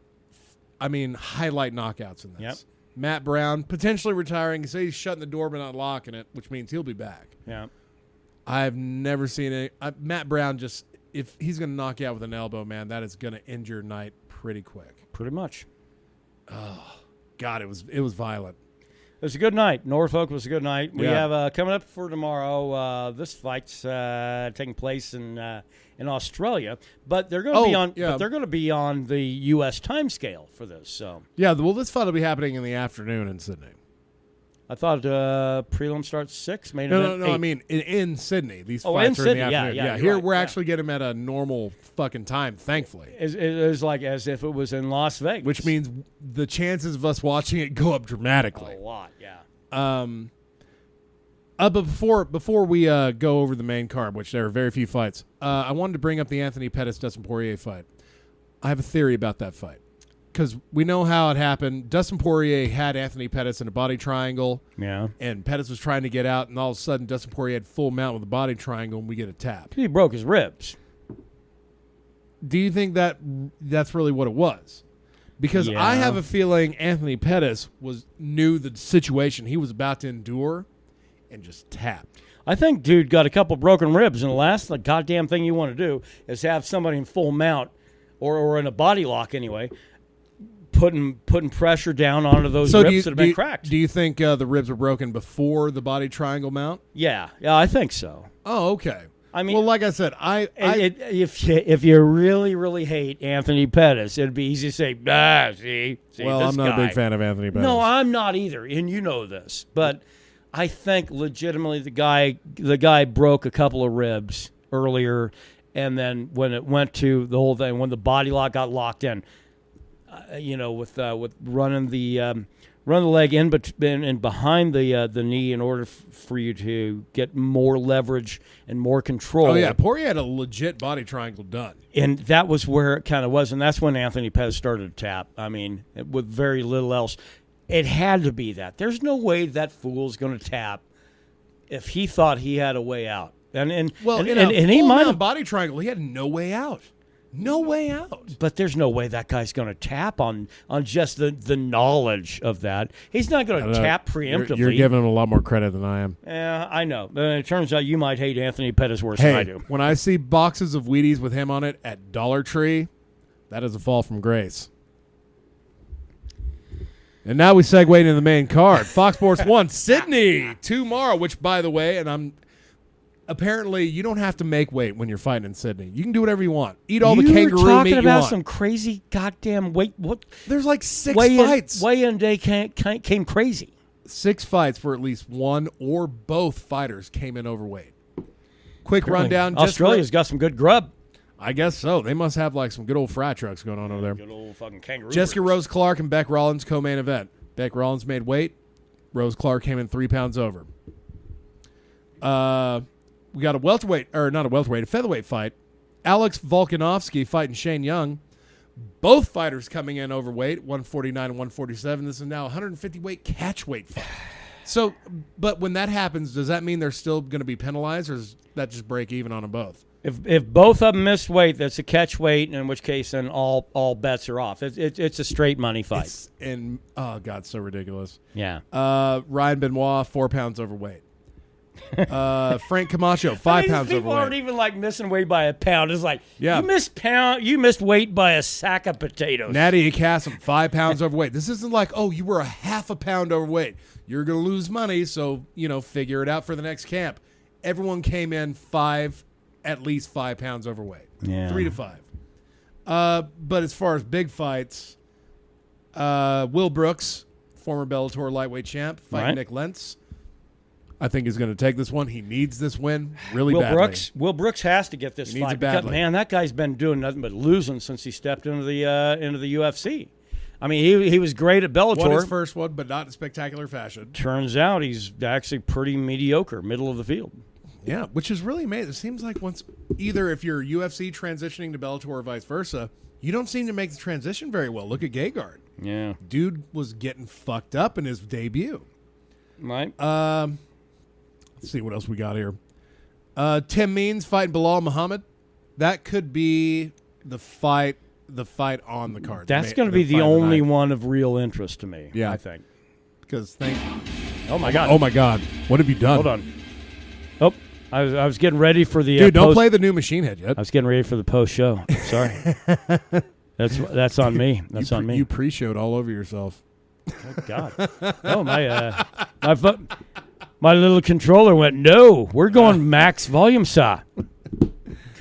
S1: highlight knockouts in this.
S2: Yep.
S1: Matt Brown potentially retiring. He says he's shutting the door but not locking it, which means he'll be back.
S2: Yeah.
S1: I've never seen it. Matt Brown just, if he's going to knock you out with an elbow, man, that is going to end your night pretty quick.
S2: Pretty much.
S1: Oh, God, it was violent.
S2: It was a good night. Norfolk was a good night. We
S1: Yeah.
S2: have coming up for tomorrow. This fight's taking place in Australia, but they're going to be on.
S1: Yeah.
S2: But they're going to be on the U.S. time scale for this. So
S1: Yeah, well, this fight will be happening in the afternoon in Sydney.
S2: I thought prelim starts 6. Main
S1: No,
S2: event 8.
S1: I mean in Sydney. These
S2: Oh,
S1: fights
S2: in
S1: are in the
S2: Sydney, yeah,
S1: afternoon.
S2: yeah, you're
S1: Here
S2: right,
S1: we're
S2: yeah.
S1: actually getting them at a normal fucking time, thankfully.
S2: It is like as if it was in Las Vegas,
S1: Which means the chances of us watching it go up dramatically.
S2: a lot. Yeah.
S1: But before we go over the main card, which there are very few fights, I wanted to bring up the Anthony Pettis-Dustin Poirier fight. I have a theory about that fight. Because we know how it happened. Dustin Poirier had Anthony Pettis in a body triangle.
S2: Yeah.
S1: And Pettis was trying to get out, and all of a sudden Dustin Poirier had full mount with a body triangle, and we get a tap.
S2: He broke his ribs.
S1: Do you think that's really what it was? Because
S2: Yeah.
S1: I have a feeling Anthony Pettis knew the situation he was about to endure and just tapped.
S2: I think dude got a couple broken ribs, and the last goddamn thing you want to do is have somebody in full mount or in a body lock anyway, putting pressure down onto those ribs that have been cracked.
S1: Do you think the ribs were broken before the body triangle mount?
S2: Yeah, I think so.
S1: Oh, okay.
S2: I mean,
S1: well, like I said,
S2: if you really, really hate Anthony Pettis, it'd be easy to say, see
S1: well,
S2: this
S1: I'm not
S2: guy.
S1: a big fan of Anthony Pettis.
S2: No, I'm not either, and you know this. But I think legitimately the guy broke a couple of ribs earlier, and then when it went to the whole thing, when the body lock got locked in, with running the leg in behind the knee in order for you to get more leverage and more control.
S1: Oh, yeah. Poirier had a legit body triangle done.
S2: And that was where it kind of was, and that's when Anthony Pettis started to tap. I mean, with very little else. It had to be that. There's no way that fool's going to tap if he thought he had a way out. And he might have
S1: body triangle. He had no way out. No way out.
S2: But there's no way that guy's going to tap on just the knowledge of that. He's not going to tap preemptively.
S1: You're giving him a lot more credit than I am.
S2: Yeah, I know. But it turns out you might hate Anthony Pettis worse than I do.
S1: When I see boxes of Wheaties with him on it at Dollar Tree, that is a fall from grace. And now we segue into the main card. Fox Sports 1, Sydney tomorrow, which, by the way, apparently you don't have to make weight when you're fighting in Sydney. You can do whatever you want. Eat all the kangaroo meat you want.
S2: You were talking about some crazy goddamn weight. What?
S1: There's like 6 fights.
S2: Weigh-in day came crazy.
S1: 6 fights for at least one or both fighters came in overweight. Quick rundown.
S2: Australia's got some good grub.
S1: I guess so. They must have like some good old frat trucks going on over there.
S2: Good old fucking kangaroo.
S1: Jessica Rose Clark and Beck Rollins co-main event. Beck Rollins made weight. Rose Clark came in 3 pounds over. We got a featherweight fight. Alex Volkanovski fighting Shane Young. Both fighters coming in overweight, 149 and 147. This is now a 150-weight catchweight fight. So, but when that happens, does that mean they're still going to be penalized, or does that just break even on them both?
S2: If both of them miss weight, that's a catch weight, in which case then all bets are off. It's a straight money fight.
S1: Oh God, so ridiculous.
S2: Yeah.
S1: Ryan Benoit, 4 pounds overweight. Frank Camacho, 5 pounds
S2: people
S1: overweight.
S2: Aren't even like missing weight by a pound. It's like,
S1: yeah.
S2: You missed weight by a sack of potatoes.
S1: Natty Cassim, 5 pounds overweight. This isn't like, oh, you were a half a pound overweight. You're going to lose money, so, figure it out for the next camp. Everyone came in at least 5 pounds overweight.
S2: Yeah.
S1: 3 to 5. But as far as big fights, Will Brooks, former Bellator lightweight champ, fighting Nick Lentz. I think he's going to take this one. He needs this win really badly.
S2: Will Brooks has to get this fight. Because, man, that guy's been doing nothing but losing since he stepped into the UFC. I mean, he was great at Bellator.
S1: Won his first one, but not in spectacular fashion.
S2: Turns out he's actually pretty mediocre, middle of the field.
S1: Yeah, which is really amazing. It seems like if you're UFC transitioning to Bellator or vice versa, you don't seem to make the transition very well. Look at Gegard.
S2: Yeah.
S1: Dude was getting fucked up in his debut.
S2: Right.
S1: Let's see what else we got here. Tim Means fighting Bilal Muhammad. That could be the fight on the card.
S2: That's going to be the only one of real interest to me, I think.
S1: Because
S2: Oh, my God.
S1: Oh, my God. What have you done?
S2: Hold on. Oh, I was getting ready for the
S1: Dude, don't play the new Machine Head yet.
S2: I was getting ready for the post-show. Sorry. That's on me. That's on me.
S1: You pre-showed all over yourself.
S2: Oh, God. Oh, my little controller went, no, we're going max volume, sir.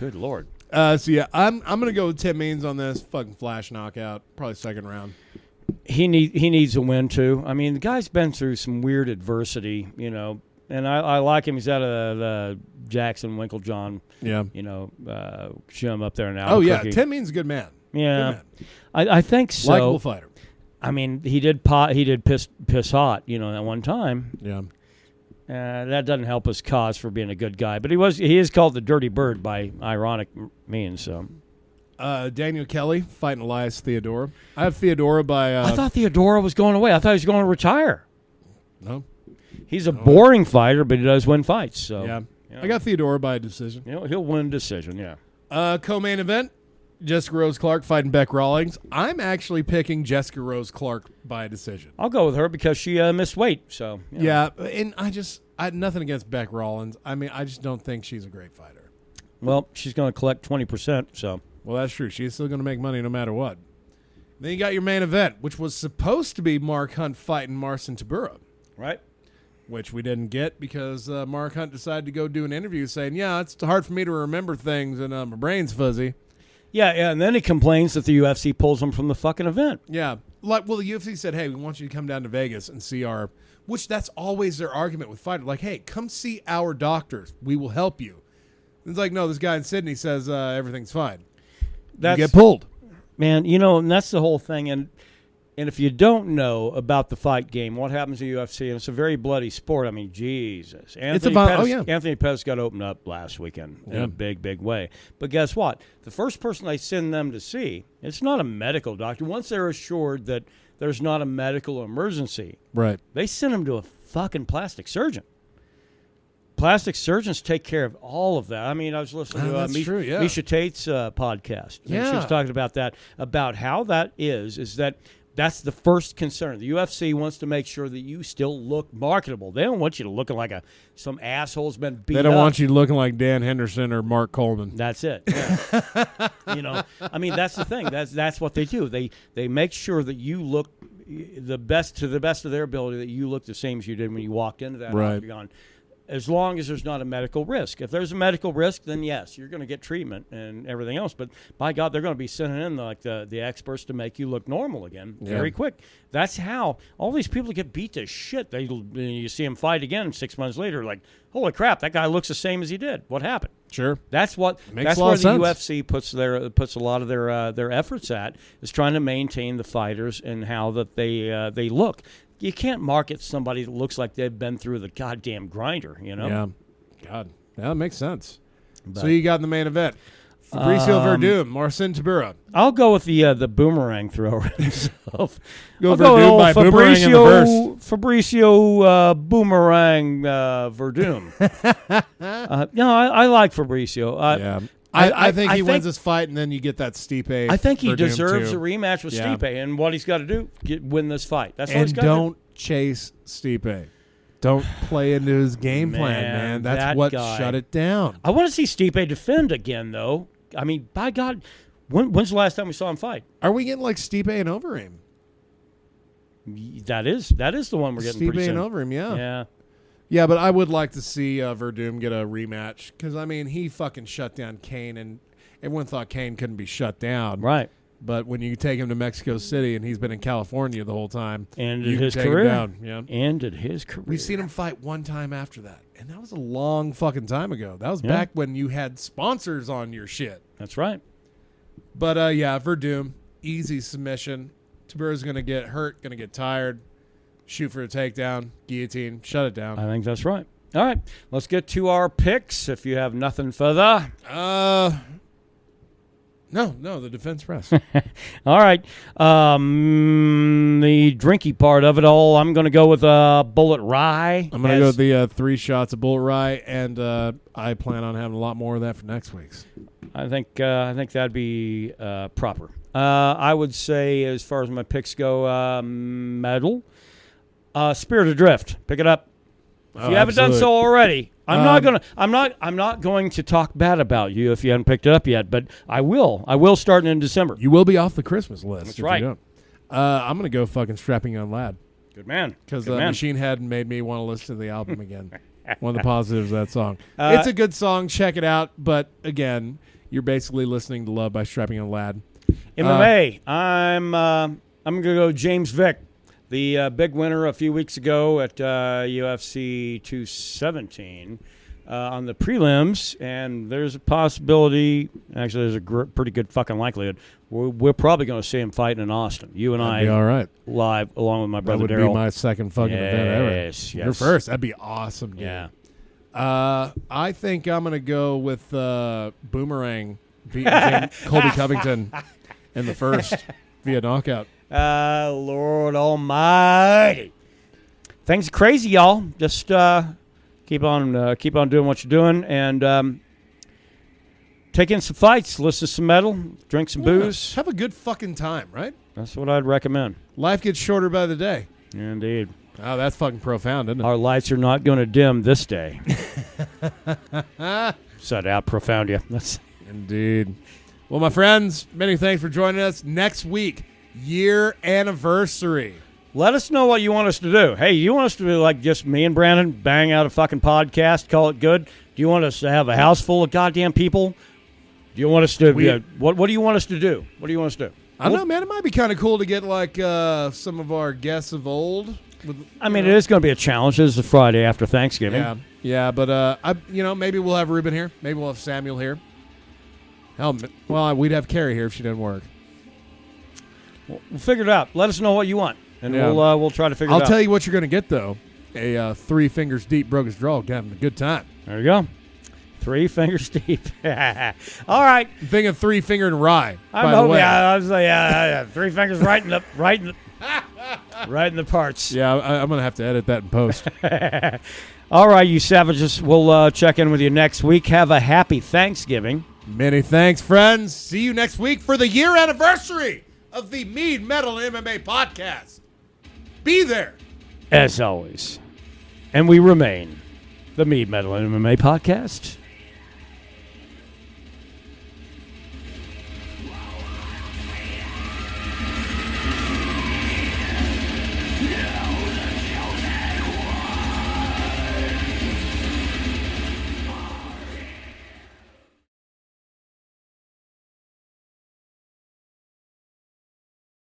S2: Good Lord.
S1: So, yeah, I'm going to go with Tim Means on this. Fucking flash knockout. Probably second round.
S2: He needs a win, too. I mean, the guy's been through some weird adversity, and I like him. He's out of the Jackson Winklejohn, gym up there in Albuquerque.
S1: Oh, yeah. Tim Means is a good man.
S2: Yeah. Good man. I think so.
S1: Likeable fighter.
S2: I mean, he did piss hot, at one time.
S1: Yeah.
S2: That doesn't help his cause for being a good guy, but he is called the Dirty Bird by ironic means. So,
S1: Daniel Kelly fighting Elias Theodora. I have Theodora by.
S2: I thought Theodora was going away. I thought he was going to retire.
S1: No,
S2: he's a boring fighter, but he does win fights. So
S1: yeah, I got Theodora by a decision.
S2: He'll win decision. Yeah.
S1: Co-main event. Jessica Rose Clark fighting Beck Rawlings. I'm actually picking Jessica Rose Clark by a decision.
S2: I'll go with her because she missed weight. So
S1: yeah, and I had nothing against Beck Rawlings. I mean, I just don't think she's a great fighter.
S2: Well, she's going to collect 20%. So
S1: that's true. She's still going to make money no matter what. Then you got your main event, which was supposed to be Mark Hunt fighting Marcin Tybura,
S2: right?
S1: Which we didn't get because Mark Hunt decided to go do an interview saying, "Yeah, it's hard for me to remember things and my brain's fuzzy."
S2: Yeah, and then he complains that the UFC pulls him from the fucking event.
S1: Yeah. The UFC said, hey, we want you to come down to Vegas and see which that's always their argument with fighters. Like, hey, come see our doctors. We will help you. And it's like, no, this guy in Sydney says everything's fine. You get pulled.
S2: Man, and that's the whole thing. And if you don't know about the fight game, what happens in UFC, and it's a very bloody sport. I mean, Jesus. Anthony Pettis got opened up last weekend in a big, big way. But guess what? The first person they send them to see, it's not a medical doctor. Once they're assured that there's not a medical emergency,
S1: right? They
S2: send them to a fucking plastic surgeon. Plastic surgeons take care of all of that. I mean, I was listening to Misha Tate's podcast. And she was talking about that, about how that is that that's the first concern. The UFC wants to make sure that you still look marketable. They don't want you to look like some asshole's been beat up.
S1: They don't want you looking like Dan Henderson or Mark Coleman.
S2: That's it. Yeah. I mean, that's the thing. That's what they do. They make sure that you look the best of their ability that you look the same as you did when you walked into that
S1: Right.
S2: octagon. As long as there's not a medical risk. If there's a medical risk, then yes, you're going to get treatment and everything else. But by God, they're going to be sending in like the experts to make you look normal again very quick. That's how all these people get beat to shit. You see them fight again 6 months later, like, holy crap, that guy looks the same as he did. What happened?
S1: Sure.
S2: That's where the UFC puts a lot of their efforts at, is trying to maintain the fighters and how that they look. You can't market somebody that looks like they've been through the goddamn grinder, you know?
S1: Yeah. God. Yeah, that makes sense. So you got in the main event. Fabricio Werdum, Marcin Tybura.
S2: I'll go with the Boomerang thrower himself.
S1: Go Werdum by Boomerang in the verse.
S2: Fabricio Boomerang Werdum. No, I like Fabricio.
S1: Yeah. I think he wins this fight, and then you get that Stipe.
S2: I think he
S1: Werdum
S2: deserves
S1: too.
S2: a rematch with Stipe, and what he's got to do, win this fight. That's all he's got to do.
S1: And don't chase Stipe. Don't play into his game plan, man. That's
S2: that
S1: what
S2: guy.
S1: shut it down.
S2: I want to see Stipe defend again, though. I mean, by God, when's the last time we saw him fight?
S1: Are we getting like Stipe and Overeem?
S2: That is the one we're getting pretty
S1: Stipe
S2: soon.
S1: and Overeem, yeah.
S2: Yeah.
S1: Yeah, but I would like to see Werdum get a rematch because, I mean, he fucking shut down Kane, and everyone thought Kane couldn't be shut down.
S2: Right.
S1: But when you take him to Mexico City and he's been in California the whole time,
S2: Ended
S1: you
S2: his
S1: can take
S2: career.
S1: him down. Yeah.
S2: Ended his career.
S1: We've seen him fight one time after that, and that was a long fucking time ago. That was back when you had sponsors on your shit.
S2: That's right.
S1: But, Werdum, easy submission. Tybura's going to get hurt, going to get tired, shoot for a takedown, guillotine, shut it down.
S2: I think that's right. All right. Let's get to our picks if you have nothing further.
S1: No, the defense press.
S2: All right. The drinky part of it all, I'm going to go with Bullet Rye.
S1: I'm going to go with the 3 shots of Bullet Rye, and I plan on having a lot more of that for next week's.
S2: I think that'd be proper. I would say, as far as my picks go, medal. Spirit Adrift. Pick it up. If you haven't done so already, I'm not going to talk bad about you if you haven't picked it up yet, but I will. I will starting in December.
S1: You will be off the Christmas list.
S2: That's
S1: if
S2: right.
S1: You don't. I'm going to go fucking Strapping Young Lad.
S2: Good man.
S1: Because Machine Head made me want to listen to the album again. One of the positives of that song. It's a good song. Check it out. But again, you're basically listening to Love by Strapping Young Lad.
S2: MMA. I'm going to go James Vick. The big winner a few weeks ago at UFC 217 on the prelims, and there's a possibility, actually there's a pretty good fucking likelihood, we're probably going to see him fighting in Austin. You and
S1: That'd be all right.
S2: live, along with my brother Daryl.
S1: That would be my second fucking event ever.
S2: Yes.
S1: Your first. That'd be awesome, dude.
S2: Yeah.
S1: I think I'm going to go with Boomerang beating Colby Covington in the first via knockout.
S2: Lord Almighty. Things are crazy, y'all. Just keep on doing what you're doing, and take in some fights, listen to some metal, drink some booze.
S1: Have a good fucking time, right?
S2: That's what I'd recommend.
S1: Life gets shorter by the day.
S2: Indeed.
S1: Oh, that's fucking profound, isn't it?
S2: Our lights are not going to dim this day. Set out profound, yeah. That's
S1: indeed. Well, my friends, many thanks for joining us. Next week, year anniversary.
S2: Let us know what you want us to do. Hey, you want us to be like just me and Brandon bang out a fucking podcast, call it good? Do you want us to have a house full of goddamn people? Do you want us to what do you want us to do? What do you want us to do?
S1: I don't know, man. It might be kind of cool to get like some of our guests of old.
S2: It is going to be a challenge. This is a Friday after Thanksgiving.
S1: Yeah, but maybe we'll have Ruben here. Maybe we'll have Samuel here. Hell, well, we'd have Carrie here if she didn't work.
S2: We'll figure it out. Let us know what you want, and we'll try to figure it out.
S1: I'll tell you what you're going to get, though. A 3 fingers deep broke his draw. Having a good time.
S2: There you go. 3 fingers deep. All right.
S1: I'm thinking 3 fingered rye.
S2: I'm hoping. I was like, 3 fingers right in the right in the parts.
S1: Yeah, I'm going to have to edit that in post.
S2: All right, you savages. We'll check in with you next week. Have a happy Thanksgiving.
S1: Many thanks, friends. See you next week for the year anniversary of the Mead Metal MMA podcast. Be there.
S2: As always. And we remain the Mead Metal MMA podcast.